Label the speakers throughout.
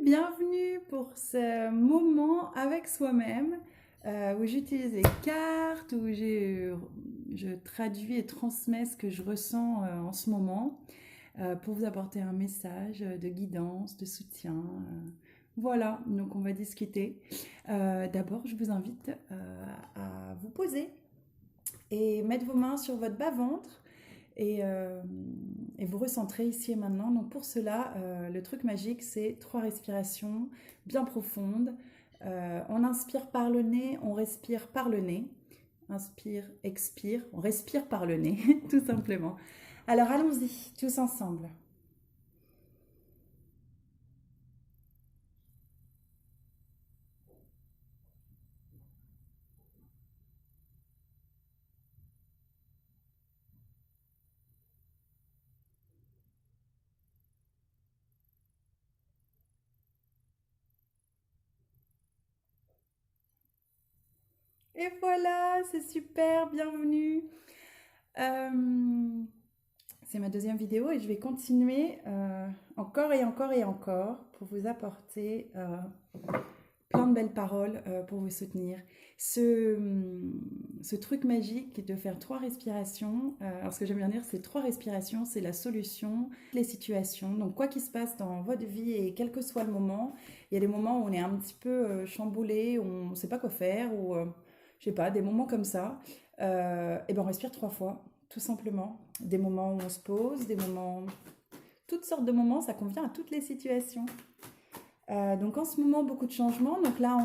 Speaker 1: bienvenue pour ce moment avec soi-même où j'utilise les cartes, je traduis et transmets ce que je ressens en ce moment pour vous apporter un message de guidance, de soutien. Voilà, donc on va discuter. D'abord, je vous invite à vous poser et mettre vos mains sur votre bas-ventre et, euh, et vous recentrer ici et maintenant. Donc pour cela, le truc magique, c'est 3 respirations bien profondes. On inspire par le nez, on respire par le nez. Inspire, expire, on respire par le nez, tout simplement. Alors allons-y, tous ensemble. Et voilà, c'est super, bienvenue. Euh, c'est ma deuxième vidéo et je vais continuer encore et encore et encore pour vous apporter plein de belles paroles pour vous soutenir. Ce truc magique de faire 3 respirations, alors ce que j'aime bien dire, c'est 3 respirations, c'est la solution, les situations. Donc quoi qu'il se passe dans votre vie et quel que soit le moment, il y a des moments où on est un petit peu chamboulé, où on ne sait pas quoi faire, ou je sais pas, des moments comme ça. Et ben on respire 3 fois, tout simplement. Des moments où on se pose, des moments, toutes sortes de moments, ça convient à toutes les situations. Donc en ce moment, beaucoup de changements. Donc là,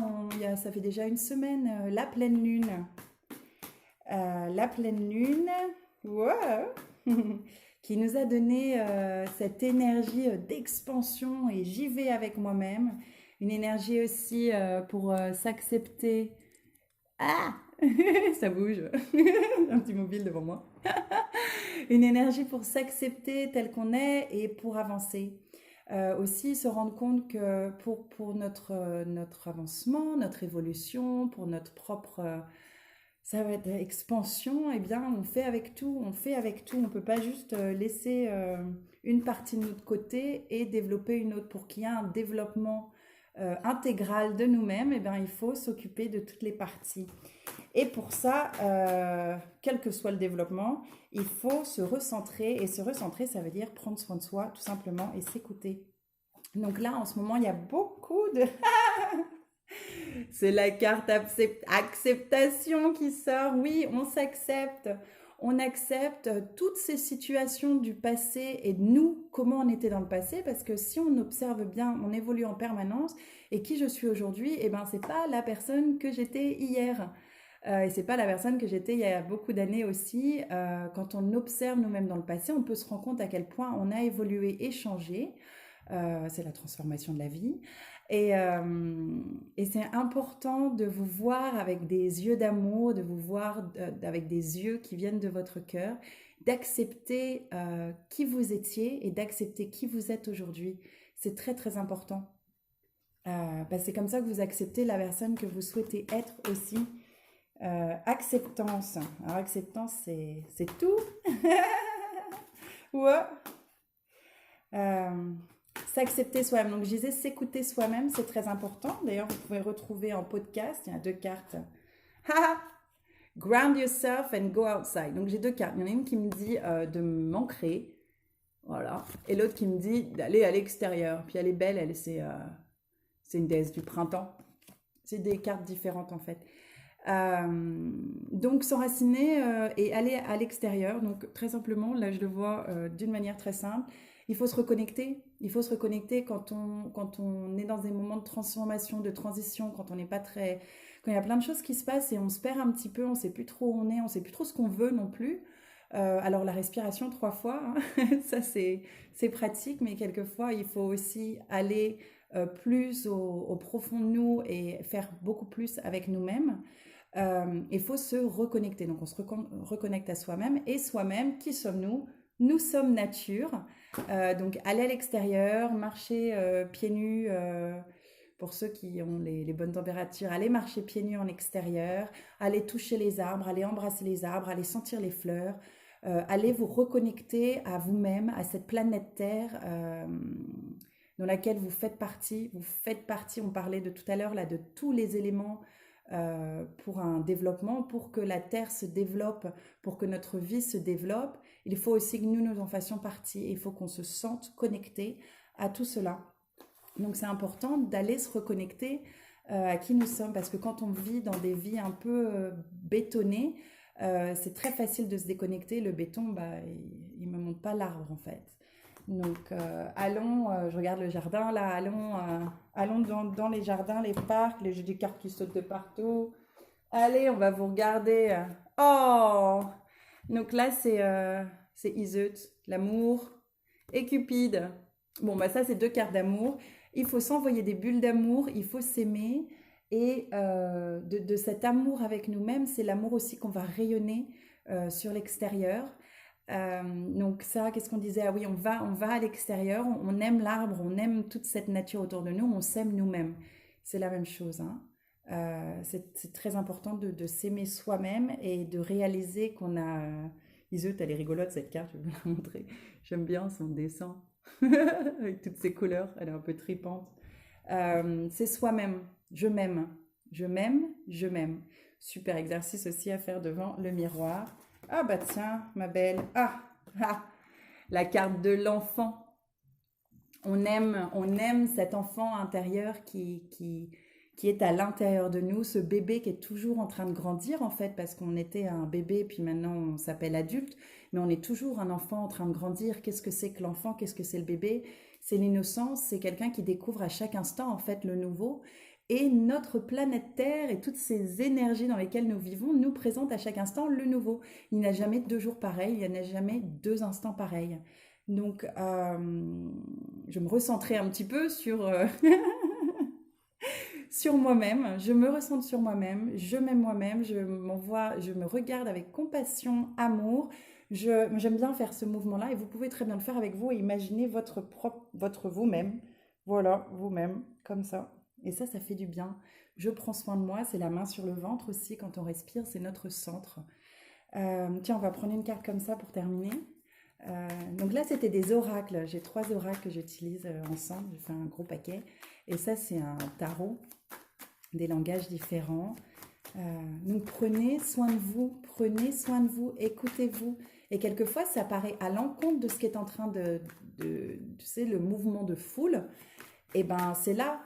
Speaker 1: ça fait déjà une semaine, la pleine lune. La pleine lune, wow, qui nous a donné cette énergie d'expansion et j'y vais avec moi-même. Une énergie aussi pour s'accepter. Ah, ça bouge. Un petit mobile devant moi. Une énergie pour s'accepter tel qu'on est et pour avancer. Aussi se rendre compte que pour notre avancement, notre évolution, pour notre propre ça va être expansion, eh bien on fait avec tout, on fait avec tout. On ne peut pas juste laisser une partie de notre côté et développer une autre. Pour qu'il y ait un développement intégral de nous-mêmes, eh bien il faut s'occuper de toutes les parties. Et pour ça, quel que soit le développement, il faut se recentrer. Et se recentrer, ça veut dire prendre soin de soi, tout simplement, et s'écouter. Donc là, en ce moment, il y a beaucoup de... C'est la carte acceptation qui sort. Oui, on s'accepte. On accepte toutes ces situations du passé et de nous, comment on était dans le passé, parce que si on observe bien, on évolue en permanence. Et qui je suis aujourd'hui, eh ben, c'est pas la personne que j'étais hier. Et c'est pas la personne que j'étais il y a beaucoup d'années aussi. Quand on observe nous-mêmes dans le passé, on peut se rendre compte à quel point on a évolué et changé. C'est la transformation de la vie. Et, euh, et c'est important de vous voir avec des yeux d'amour, de vous voir avec des yeux qui viennent de votre cœur, d'accepter qui vous étiez et d'accepter qui vous êtes aujourd'hui. C'est très très important. C'est comme ça que vous acceptez la personne que vous souhaitez être aussi. Acceptance. Alors acceptance, c'est tout. Ouais. Euh, S'accepter soi-même. Donc, je disais s'écouter soi-même, c'est très important. D'ailleurs, vous pouvez retrouver en podcast, il y a 2 cartes. Ground yourself and go outside. Donc, j'ai 2 cartes. Il y en a une qui me dit de m'ancrer, voilà, et l'autre qui me dit d'aller à l'extérieur. Puis elle est belle, c'est une déesse du printemps. C'est des cartes différentes en fait. Donc s'enraciner et aller à l'extérieur. Donc très simplement, là je le vois d'une manière très simple. Il faut se reconnecter. Il faut se reconnecter quand on est dans des moments de transformation, de transition, quand on n'est pas très... Quand il y a plein de choses qui se passent et on se perd un petit peu, on ne sait plus trop où on est, on ne sait plus trop ce qu'on veut non plus. Alors la respiration 3 fois, hein, ça c'est pratique, mais quelquefois il faut aussi aller plus au profond de nous et faire beaucoup plus avec nous-mêmes. Il faut se reconnecter. Donc on se reconnecte à soi-même. Et soi-même, qui sommes-nous? Nous sommes nature. Donc aller à l'extérieur, marcher pieds nus, pour ceux qui ont les bonnes températures, aller marcher pieds nus en extérieur, aller toucher les arbres, aller embrasser les arbres, aller sentir les fleurs, aller vous reconnecter à vous-même, à cette planète Terre dans laquelle vous faites partie. Vous faites partie, on parlait de tout à l'heure là, de tous les éléments pour un développement, pour que la Terre se développe, pour que notre vie se développe. Il faut aussi que nous en fassions partie. Il faut qu'on se sente connecté à tout cela. Donc c'est important d'aller se reconnecter à qui nous sommes, parce que quand on vit dans des vies un peu bétonnées, c'est très facile de se déconnecter. Le béton, bah, il me monte pas l'arbre en fait. Donc allons, je regarde le jardin là, allons dans les jardins, les parcs, les jeux de cartes qui sautent de partout. Allez, on va vous regarder. Oh! Donc là c'est Iseut, l'amour, et Cupide. Bon bah ça c'est deux cartes d'amour. Il faut s'envoyer des bulles d'amour, il faut s'aimer. Et de cet amour avec nous-mêmes, c'est l'amour aussi qu'on va rayonner sur l'extérieur. Donc ça, qu'est-ce qu'on disait? Ah oui, on va à l'extérieur, on aime l'arbre, on aime toute cette nature autour de nous, on s'aime nous-mêmes. C'est la même chose, hein. C'est très important de s'aimer soi-même et de réaliser qu'on a... Iseut, elle est rigolote cette carte, je vais vous la montrer. J'aime bien son dessin, avec toutes ses couleurs, elle est un peu tripante. C'est soi-même, je m'aime, je m'aime, je m'aime. Super exercice aussi à faire devant le miroir. Ah bah tiens, ma belle. La carte de l'enfant. On aime cet enfant intérieur qui est à l'intérieur de nous, ce bébé qui est toujours en train de grandir en fait, parce qu'on était un bébé, puis maintenant on s'appelle adulte, mais on est toujours un enfant en train de grandir. Qu'est-ce que c'est que l'enfant? Qu'est-ce que c'est le bébé? C'est l'innocence, c'est quelqu'un qui découvre à chaque instant en fait le nouveau. Et notre planète Terre et toutes ces énergies dans lesquelles nous vivons nous présentent à chaque instant le nouveau. Il n'y a jamais 2 jours pareils, il n'y en a jamais 2 instants pareils. Donc, je me recentrais un petit peu sur moi-même. Je me recentre sur moi-même, je m'aime moi-même, je me regarde avec compassion, amour. J'aime bien faire ce mouvement-là et vous pouvez très bien le faire avec vous et imaginer votre vous-même. Voilà, vous-même, comme ça. Et ça fait du bien. Je prends soin de moi, c'est la main sur le ventre aussi quand on respire, c'est notre centre. Tiens, on va prendre une carte comme ça pour terminer. Donc là, c'était des oracles. J'ai 3 oracles que j'utilise ensemble. J'ai fait un gros paquet. Et ça, c'est un tarot, des langages différents. Donc prenez soin de vous, écoutez-vous. Et quelquefois, ça paraît à l'encontre de ce qui est en train tu sais, le mouvement de foule. Et ben c'est là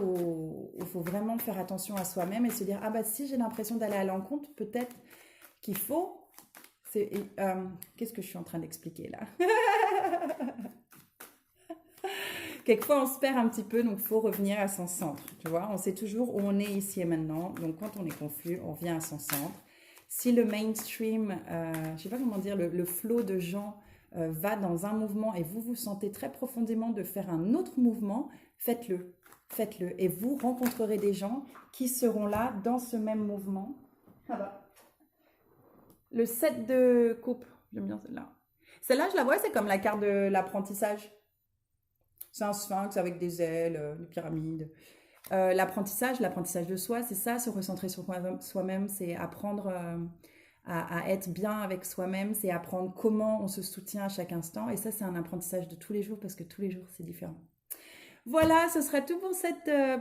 Speaker 1: où il faut vraiment faire attention à soi-même et se dire, ah bah si j'ai l'impression d'aller à l'encontre, peut-être qu'il faut... Qu'est-ce que je suis en train d'expliquer là? Quelquefois on se perd un petit peu, donc il faut revenir à son centre, tu vois. On sait toujours où on est ici et maintenant, donc quand on est confus, on revient à son centre. Si le mainstream, je ne sais pas comment dire, le flot de gens va dans un mouvement et vous vous sentez très profondément de faire un autre mouvement, faites-le. Faites-le. Et vous rencontrerez des gens qui seront là dans ce même mouvement. Ah bah. Le 7 de coupe. J'aime bien celle-là. Celle-là, je la vois, c'est comme la carte de l'apprentissage. C'est un sphinx avec des ailes, une pyramide. L'apprentissage de soi, c'est ça, se recentrer sur soi-même, c'est apprendre à être bien avec soi-même, c'est apprendre comment on se soutient à chaque instant. Et ça, c'est un apprentissage de tous les jours parce que tous les jours, c'est différent. Voilà, ce sera tout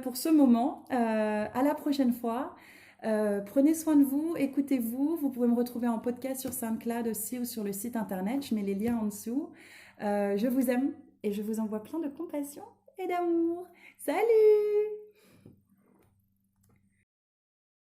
Speaker 1: pour ce moment. À la prochaine fois. Prenez soin de vous, écoutez-vous. Vous pouvez me retrouver en podcast sur SoundCloud aussi ou sur le site internet. Je mets les liens en dessous. Je vous aime et je vous envoie plein de compassion et d'amour. Salut!